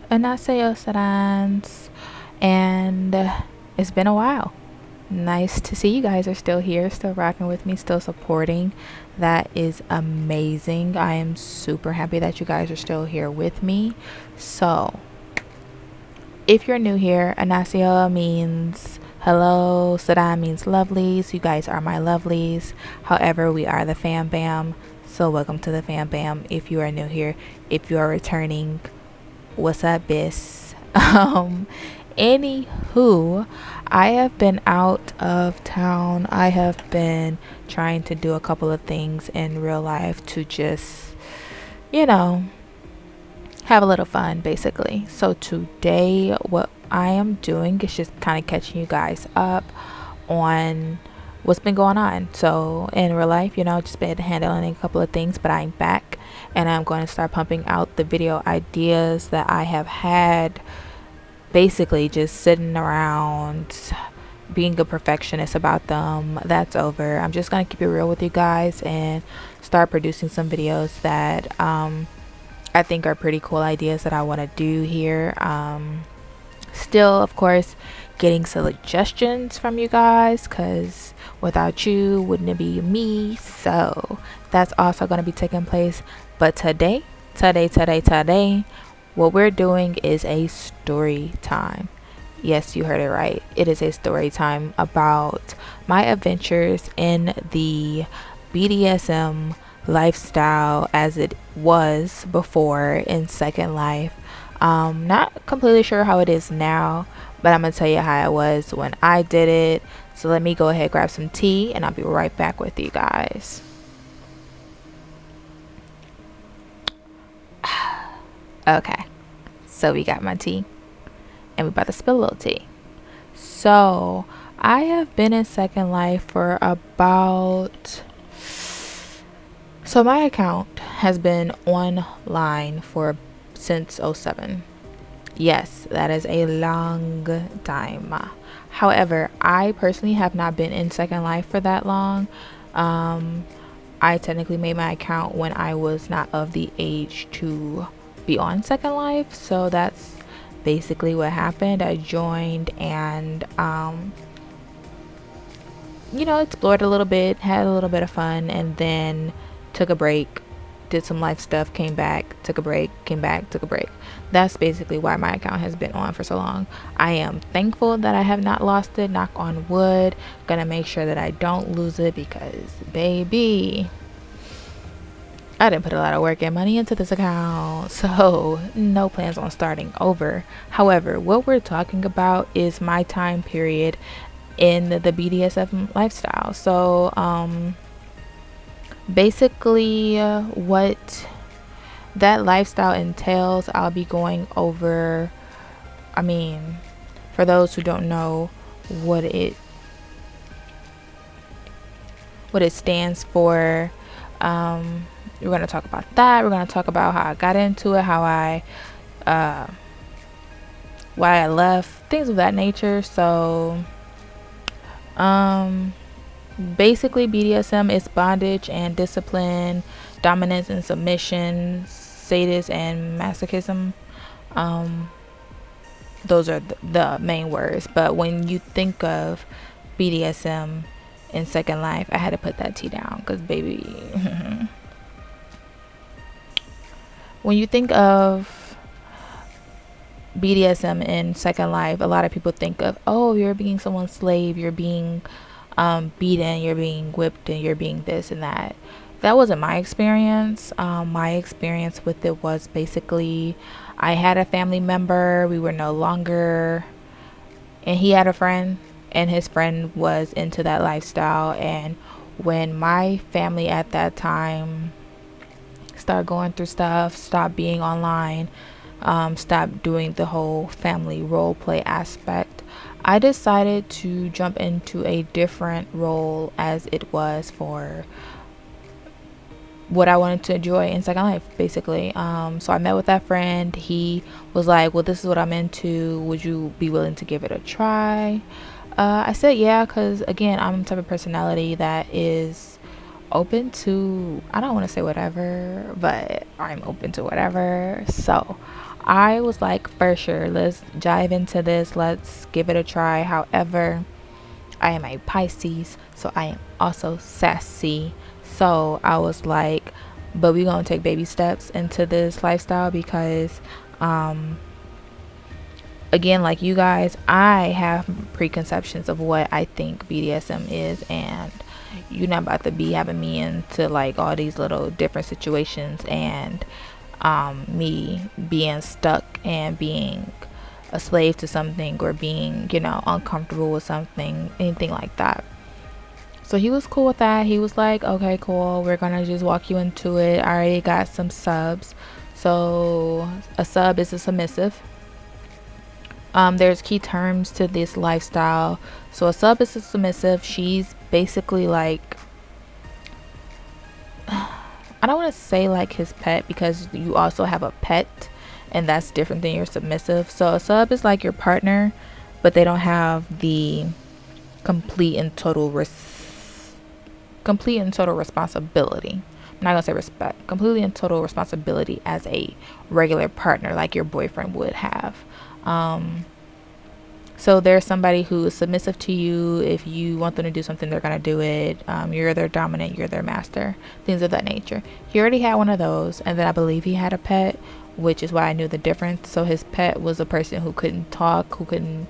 Annyeonghaseyo, Sarans, and it's been a while. Nice to see you guys are still here, still rocking with me, still supporting. That is amazing. I am super happy that you guys are still here with me. So if you're new here, Annyeonghaseyo means hello, Saran means lovelies. You guys are my lovelies. However, we are the fam bam, so welcome to the fam bam. If you are new here, if you are returning, what's up, bis? Anywho, I have been out of town. I have been trying to do a couple of things in real life to just, have a little fun, basically. So today, what I am doing is just kind of catching you guys up on what's been going on. So in real life, just been handling a couple of things, but I'm back and I'm going to start pumping out the video ideas that I have had, basically just sitting around being a perfectionist about them. That's over. I'm just going to keep it real with you guys and start producing some videos that I think are pretty cool ideas that I want to do here. Still, of course, getting suggestions from you guys, because without you, wouldn't it be me? So that's also going to be taking place. But today, what we're doing is a story time. Yes, you heard it right. It is a story time about my adventures in the BDSM lifestyle as it was before in Second Life. Not completely sure how it is now, but I'm gonna tell you how it was when I did it. So let me go ahead, grab some tea, and I'll be right back with you guys. Okay, so we got my tea and we about to spill a little tea. So I have been in Second Life for about, so my account has been online since 07. Yes, that is a long time. However, I personally have not been in Second Life for that long. I technically made my account when I was not of the age to be on Second Life, so that's basically what happened. I joined and explored a little bit, had a little bit of fun, and then took a break, did some life stuff, came back, took a break, came back, took a break. That's basically why my account has been on for so long. I am thankful that I have not lost it, knock on wood. Gonna make sure that I don't lose it, because baby, I didn't put a lot of work and money into this account, so no plans on starting over. However, what we're talking about is my time period in the BDSM lifestyle. So basically what that lifestyle entails, I'll be going over. For those who don't know what it stands for, we're going to talk about that. We're going to talk about how I got into it, how why I left, things of that nature. So basically BDSM is bondage and discipline, dominance and submission, sadism and masochism. Those are the main words. But when you think of BDSM in Second Life, I had to put that T down, because baby when you think of BDSM in Second Life, a lot of people think of, oh, you're being someone's slave, you're being beaten, you're being whipped, and you're being this and that. That wasn't my experience. My experience with it was basically, I had a family member, we were no longer, and he had a friend, and his friend was into that lifestyle. And when my family at that time started going through stuff, stopped being online, stopped doing the whole family role play aspect, I decided to jump into a different role, as it was for what I wanted to enjoy in Second Life, basically. So I met with that friend. He was like, well, this is what I'm into, would you be willing to give it a try? I said yeah, because again, I'm the type of personality that is open to, I don't want to say whatever, but I'm open to whatever. So I was like, for sure, let's dive into this, let's give it a try. However, I am a Pisces, so I am also sassy. So I was like, but we're gonna take baby steps into this lifestyle because again, like you guys, I have preconceptions of what I think BDSM is, and you're not about to be having me into like all these little different situations and me being stuck and being a slave to something or being, you know, uncomfortable with something, anything like that. So he was cool with that. He was like, okay, cool, we're gonna just walk you into it. I already got some subs. So a sub is a submissive. There's key terms to this lifestyle. So a sub is a submissive. She's basically like, I don't want to say like his pet, because you also have a pet and that's different than your submissive. So a sub is like your partner, but they don't have the complete and total responsibility. I'm not gonna say respect. Completely and total responsibility as a regular partner, like your boyfriend would have. So there's somebody who is submissive to you. If you want them to do something, they're gonna do it. You're their dominant, you're their master, things of that nature. He already had one of those, and then I believe he had a pet, which is why I knew the difference. So his pet was a person who couldn't talk, who couldn't,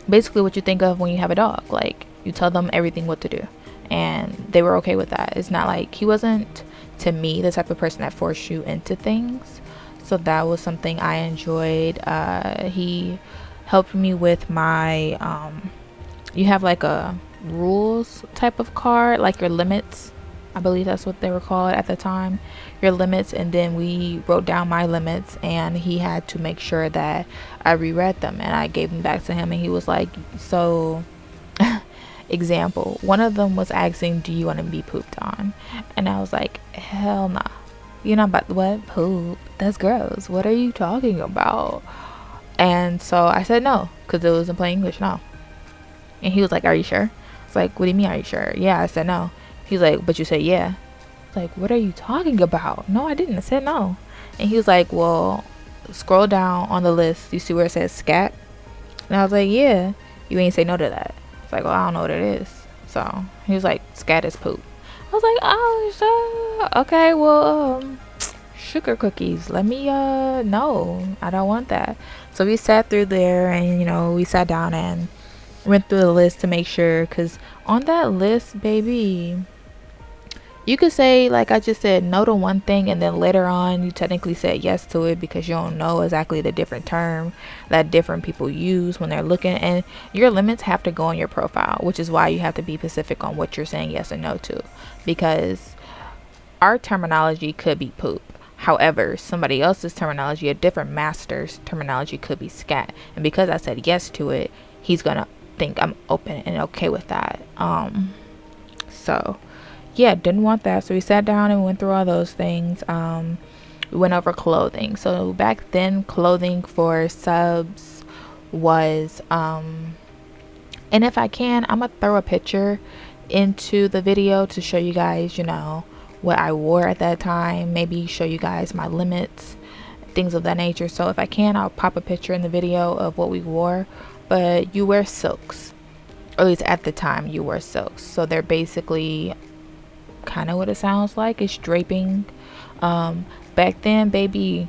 basically what you think of when you have a dog. Like, you tell them everything what to do, and they were okay with that. It's not like, he wasn't, to me, the type of person that forced you into things. So that was something I enjoyed. He helped me with my, you have like a rules type of card, like your limits. I believe that's what they were called at the time, your limits. And then we wrote down my limits, and he had to make sure that I reread them, and I gave them back to him. And he was like, so example, one of them was asking, do you want to be pooped on? And I was like, hell nah. You're not about, what, poop? That's gross. What are you talking about? And so I said no, because it was in plain English, no. And he was like, are you sure? It's like, what do you mean, are you sure? Yeah, I said no. He's like, but you said yeah. It's like, what are you talking about? No, I didn't. I said no. And he was like, well, scroll down on the list. You see where it says scat? And I was like, yeah. You ain't say no to that. It's like, well, I don't know what it is. So he was like, scat is poop. I was like, oh, sure. Okay, well, sugar cookies. Let me, no, I don't want that. So we sat through there, and, you know, we sat down and went through the list to make sure. Because on that list, baby, you could say, like I just said, no to one thing, and then later on you technically said yes to it because you don't know exactly the different term that different people use when they're looking. And your limits have to go on your profile, which is why you have to be specific on what you're saying yes or no to, because our terminology could be poop. However, somebody else's terminology, a different master's terminology, could be scat. And because I said yes to it, he's gonna think I'm open and okay with that. So yeah, didn't want that. So we sat down and went through all those things. We went over clothing. So back then, clothing for subs was, and if I can, I'm gonna throw a picture into the video to show you guys, you know, what I wore at that time. Maybe show you guys my limits, things of that nature. So if I can, I'll pop a picture in the video of what we wore. But you wear silks, or at least at the time you wear silks. So they're basically kind of what it sounds like. It's draping. Back then, baby,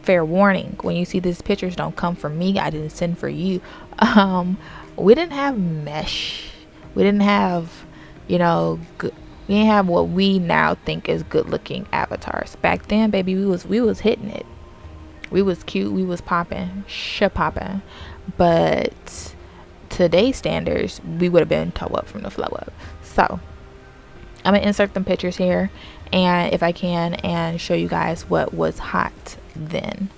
fair warning, when you see these pictures, don't come from me. I didn't send for you. We didn't have mesh. We didn't have, you know, we didn't have what we now think is good looking avatars. Back then, baby, we was hitting it. We was cute, we was popping, popping. But today's standards, we would have been toe up from the flow up. So I'm gonna insert them pictures here, and if I can, and show you guys what was hot then.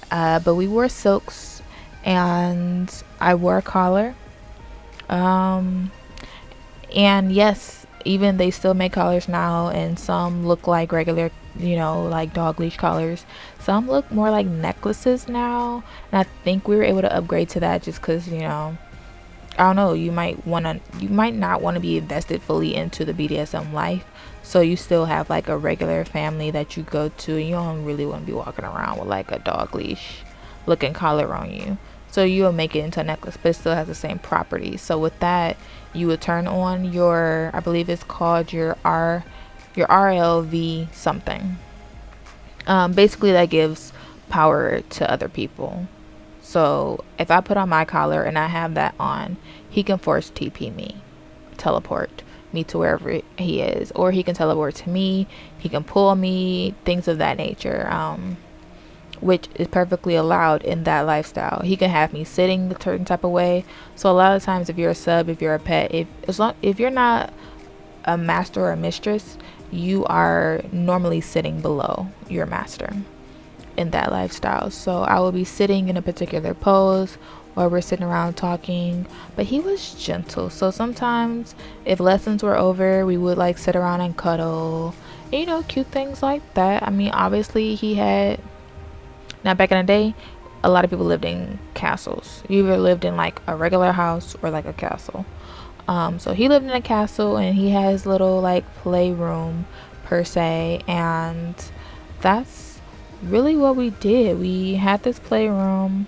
But we wore silks, and I wore a collar. And yes, even they still make collars now, and some look like regular you know, like dog leash collars. Some look more like necklaces now, and I think we were able to upgrade to that just because, you know, I don't know, you might not want to be invested fully into the BDSM life. So you still have like a regular family that you go to, and you don't really want to be walking around with like a dog leash looking collar on you. So you'll make it into a necklace, but it still has the same properties. So with that, you would turn on your, I believe it's called your RLV something. Basically that gives power to other people. So if I put on my collar and I have that on, he can force TP me, teleport me to wherever he is, or he can teleport to me, he can pull me, things of that nature, which is perfectly allowed in that lifestyle. He can have me sitting a certain type of way. So a lot of times, if you're a sub, if you're a pet, if you're not a master or a mistress, you are normally sitting below your master in that lifestyle. So I will be sitting in a particular pose, or we're sitting around talking, but he was gentle. So sometimes if lessons were over, we would like sit around and cuddle, and, you know, cute things like that. I mean, obviously he had, now back in the day, a lot of people lived in castles. You either lived in like a regular house or like a castle. So he lived in a castle, and he had his little like playroom per se, and that's really what we did. We had this playroom,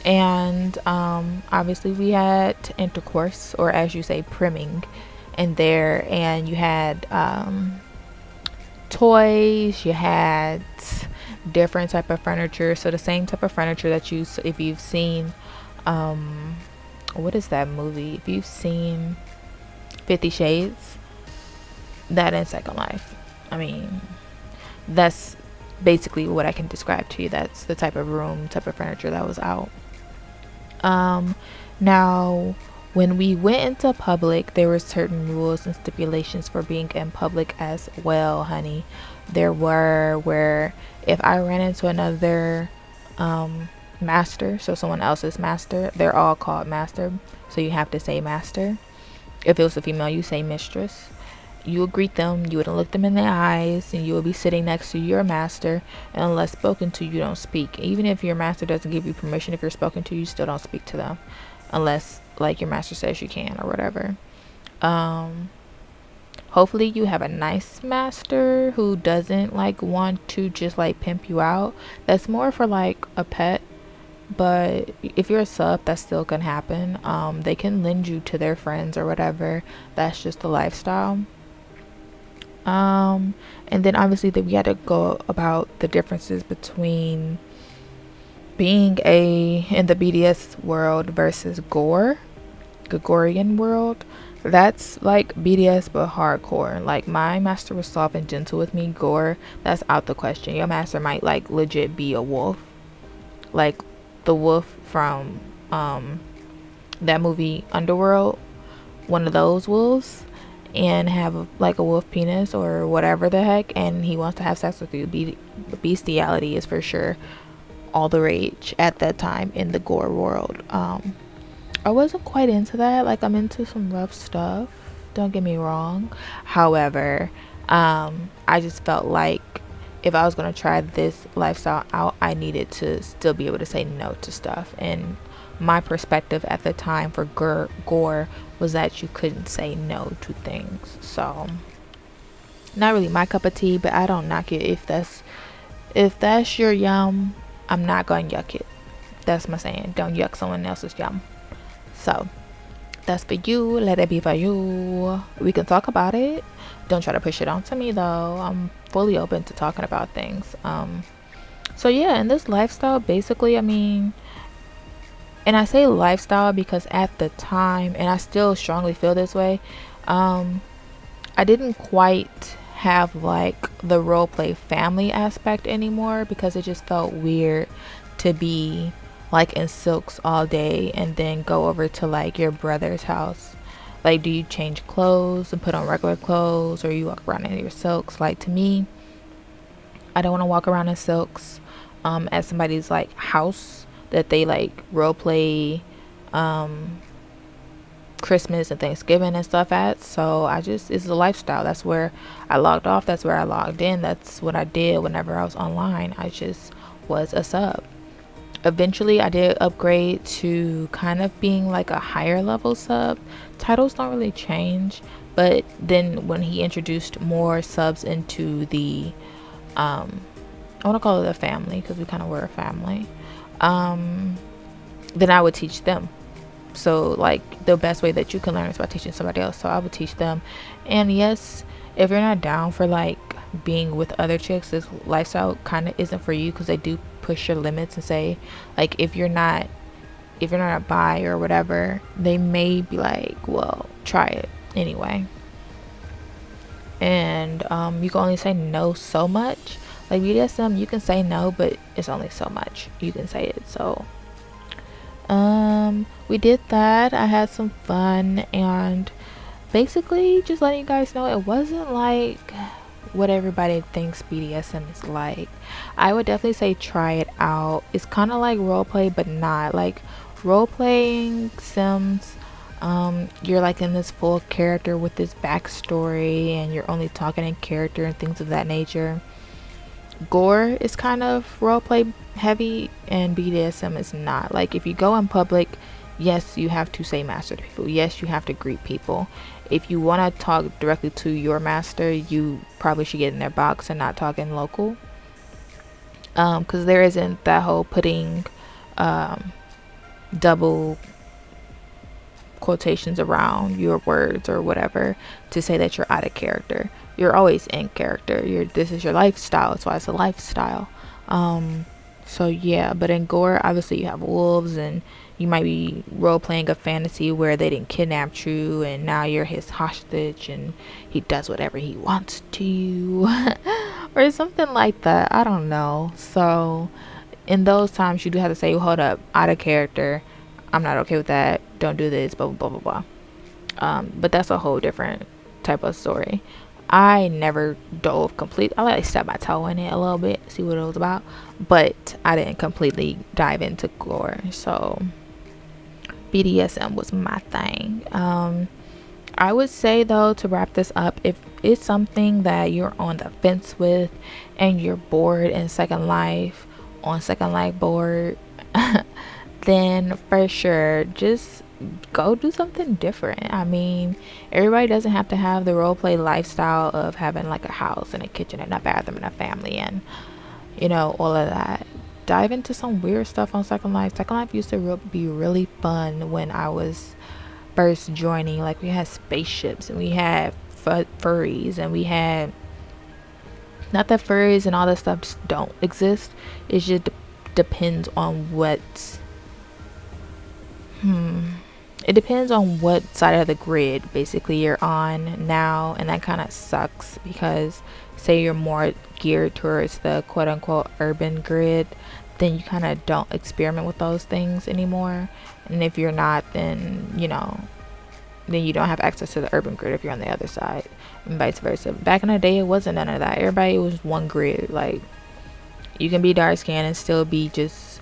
and obviously we had intercourse, or as you say, primming in there, and you had toys, you had different type of furniture. So the same type of furniture that you, if you've seen what is that movie, if you've seen 50 Shades, that in Second Life, I mean, that's basically what I can describe to you. That's the type of room, type of furniture that was out. Now when we went into public, there were certain rules and stipulations for being in public as well, honey. There were, where if I ran into another master, so someone else's master, they're all called master, so you have to say master. If it was a female, you say mistress. You would greet them, you wouldn't look them in the eyes, and you would be sitting next to your master, and unless spoken to, you don't speak. Even if your master doesn't give you permission, if you're spoken to, you still don't speak to them unless like your master says you can or whatever. Hopefully you have a nice master who doesn't like want to just like pimp you out. That's more for like a pet, but if you're a sub, that still can happen. They can lend you to their friends or whatever. That's just the lifestyle. And then obviously that we had to go about the differences between being in the BDS world versus Gore, Gregorian world. That's like BDS but hardcore. Like my master was soft and gentle with me. Gore, that's out the question. Your master might like legit be a wolf, like the wolf from that movie Underworld, one of those wolves, and have like a wolf penis or whatever the heck, and he wants to have sex with you. Bestiality is for sure all the rage at that time in the Gore world. I wasn't quite into that. Like, I'm into some rough stuff, don't get me wrong. However, I just felt like if I was going to try this lifestyle out, I needed to still be able to say no to stuff. And my perspective at the time for Gore was that you couldn't say no to things. So not really my cup of tea, but I don't knock it. If that's your yum, I'm not going to yuck it. That's my saying. Don't yuck someone else's yum. So that's for you. Let it be for you. We can talk about it. Don't try to push it onto me though. I'm fully open to talking about things. So yeah, in this lifestyle, basically, I mean, and I say lifestyle because at the time, and I still strongly feel this way, I didn't quite have like the role play family aspect anymore, because it just felt weird to be like in silks all day and then go over to like your brother's house. Like, do you change clothes and put on regular clothes, or you walk around in your silks? Like, to me, I don't want to walk around in silks at somebody's like house that they like role play Christmas and Thanksgiving and stuff at. So it's a lifestyle. That's where I logged off, that's where I logged in, that's what I did whenever I was online. I just was a sub. Eventually I did upgrade to kind of being like a higher level sub. Titles don't really change, but then when he introduced more subs into the I want to call it a family, because we kind of were a family, then I would teach them. So like the best way that you can learn is by teaching somebody else. So I would teach them. And yes, if you're not down for like being with other chicks, this lifestyle kind of isn't for you, because they do push your limits and say like if you're not a bi or whatever, they may be like, well, try it anyway. And you can only say no so much. Like BDSM, you can say no, but it's only so much you can say it. So we did that. I had some fun, and basically just letting you guys know it wasn't like what everybody thinks BDSM is like. I would definitely say try it out. It's kind of like roleplay, but not like role-playing Sims. You're like in this full character with this backstory, and you're only talking in character and things of that nature. Gore is kind of roleplay heavy, and BDSM is not. Like if you go in public, yes, you have to say master to people. Yes, you have to greet people. If you want to talk directly to your master, you probably should get in their box and not talk in local, because there isn't that whole putting double quotations around your words or whatever to say that you're out of character. You're always in character. This is your lifestyle. That's why it's a lifestyle. So yeah, but in Gore, obviously you have wolves, and you might be role playing a fantasy where they didn't kidnap you and now you're his hostage and he does whatever he wants to you or something like that. I don't know. So in those times you do have to say, hold up, out of character, I'm not okay with that, don't do this, blah blah blah blah blah. But that's a whole different type of story. I never dove complete. I like step my toe in it a little bit, see what it was about, but I didn't completely dive into Gore. So BDSM was my thing. I would say though, to wrap this up, if it's something that you're on the fence with and you're bored in Second Life, on Second Life board, then for sure just go do something different. I mean, everybody doesn't have to have the roleplay lifestyle of having like a house and a kitchen and a bathroom and a family and, you know, all of that. Dive into some weird stuff on Second Life. Second Life used to be really fun when I was first joining. Like we had spaceships and we had furries, and we had, not that furries and all that stuff just don't exist. It just depends on what it depends on what side of the grid basically you're on now, and that kind of sucks because say you're more geared towards the quote-unquote urban grid, then you kind of don't experiment with those things anymore. And if you're not, then you know, then you don't have access to the urban grid if you're on the other side, and vice versa. Back in the day, it wasn't none of that. Everybody was one grid. Like you can be dark skinned and still be just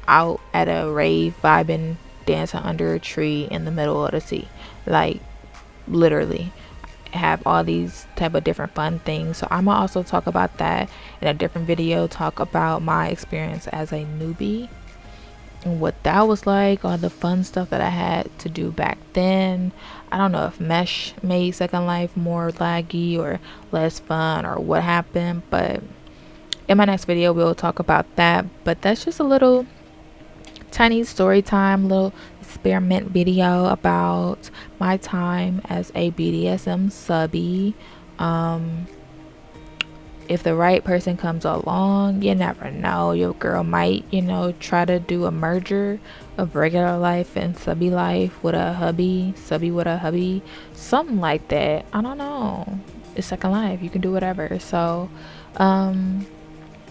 out at a rave vibing, dancing under a tree in the middle of the sea. Like literally have all these type of different fun things. So I'm gonna also talk about that in a different video, talk about my experience as a newbie and what that was like, all the fun stuff that I had to do back then. I don't know if mesh made Second Life more laggy or less fun or what happened, but in my next video we'll talk about that. But that's just a little tiny story time, little experiment video about my time as a BDSM subby. If the right person comes along, you never know, your girl might, you know, try to do a merger of regular life and subby life with a hubby, subby with a hubby, something like that. I don't know, it's Second Life, you can do whatever. So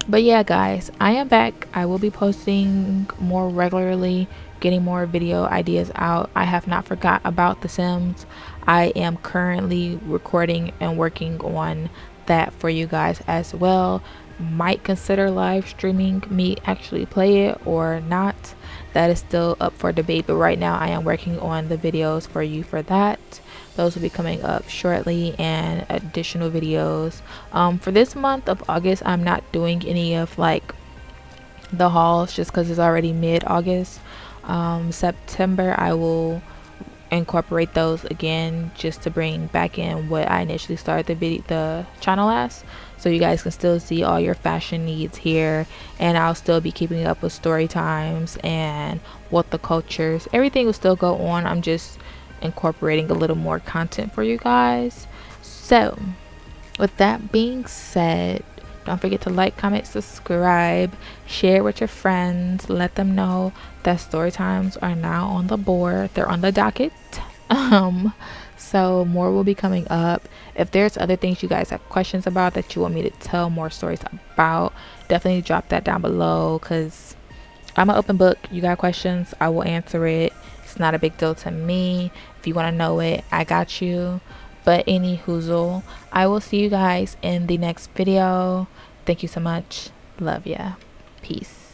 but yeah guys, I am back. I will be posting more regularly, getting more video ideas out. I have not forgot about The Sims. I am currently recording and working on that for you guys as well. Might consider live streaming me actually play it or not. that is still up for debate, but right now I am working on the videos for you for that. Those will be coming up shortly, and additional videos. For this month of August, I'm not doing any of like the hauls just because it's already mid-August. September I will incorporate those again, just to bring back in what I initially started the channel as, so you guys can still see all your fashion needs here, and I'll still be keeping up with story times and what the cultures, everything will still go on. I'm just incorporating a little more content for you guys. So with that being said, don't forget to like, comment, subscribe, share with your friends, let them know that story times are now on the board, they're on the docket. So more will be coming up. If there's other things you guys have questions about that you want me to tell more stories about, definitely drop that down below, because I'm an open book. You got questions, I will answer it. It's not a big deal to me. If you want to know it, I got you. But any hoozle, I will see you guys in the next video. Thank you so much. Love ya. Peace.